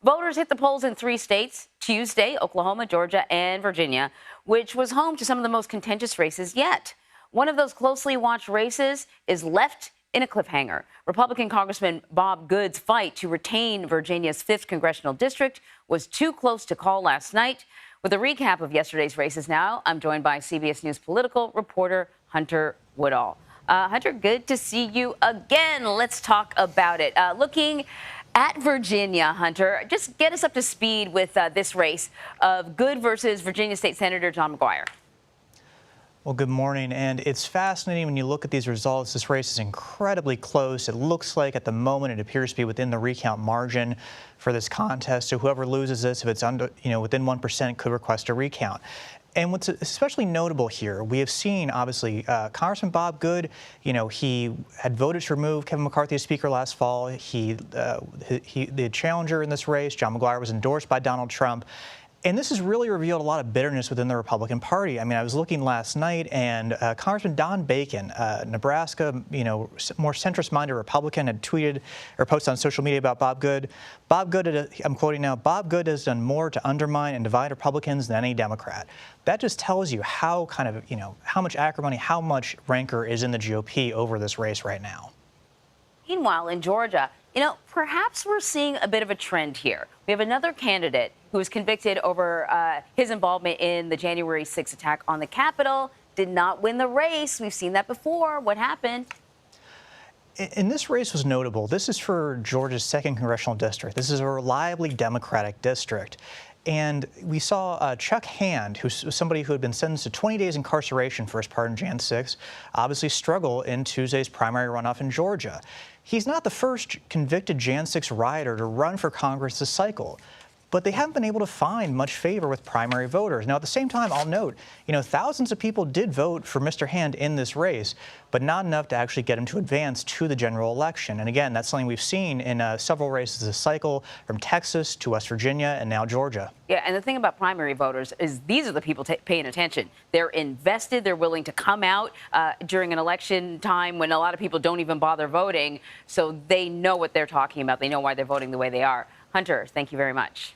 Voters hit the polls in 3 states Tuesday: Oklahoma, Georgia, and Virginia, which was home to some of the most contentious races yet. One of those closely watched races is left in a cliffhanger. Republican Congressman Bob Good's fight to retain Virginia's 5th congressional district was too close to call last night. With a recap of yesterday's races now, I'm joined by CBS News political reporter Hunter Woodall. Hunter, good to see you again. Let's talk about it. Looking at Virginia, Hunter, just get us up to speed with this race of Good versus Virginia State Senator John McGuire. Well, good morning, and it's fascinating when you look at these results. This race is incredibly close. It looks like at the moment it appears to be within the recount margin for this contest. So whoever loses this, if it's under, within 1%, could request a recount. And what's especially notable here, we have seen, obviously, Congressman Bob Good, he had voted to remove Kevin McCarthy as Speaker last fall. The challenger in this race, John McGuire, was endorsed by Donald Trump. And this has really revealed a lot of bitterness within the Republican Party. I mean, I was looking last night, and Congressman Don Bacon, Nebraska, more centrist-minded Republican, had tweeted or posted on social media about Bob Good. Bob Good, I'm quoting now, Bob Good has done more to undermine and divide Republicans than any Democrat. That just tells you how how much acrimony, how much rancor is in the GOP over this race right now. Meanwhile, in Georgia, perhaps we're seeing a bit of a trend here. We have another candidate who was convicted over his involvement in the January 6th attack on the Capitol, did not win the race. We've seen that before. What happened? And this race was notable. This is for Georgia's 2nd congressional district. This is a reliably Democratic district. And we saw Chuck Hand, who's somebody who had been sentenced to 20 days incarceration for his part in Jan 6, obviously struggle in Tuesday's primary runoff in Georgia. He's not the first convicted Jan 6 rioter to run for Congress this cycle, but they haven't been able to find much favor with primary voters. Now, at the same time, I'll note, thousands of people did vote for Mr. Hand in this race, but not enough to actually get him to advance to the general election. And again, that's something we've seen in several races this cycle, from Texas to West Virginia and now Georgia. Yeah, and the thing about primary voters is these are the people paying attention. They're invested. They're willing to come out during an election time when a lot of people don't even bother voting. So they know what they're talking about. They know why they're voting the way they are. Hunter, thank you very much.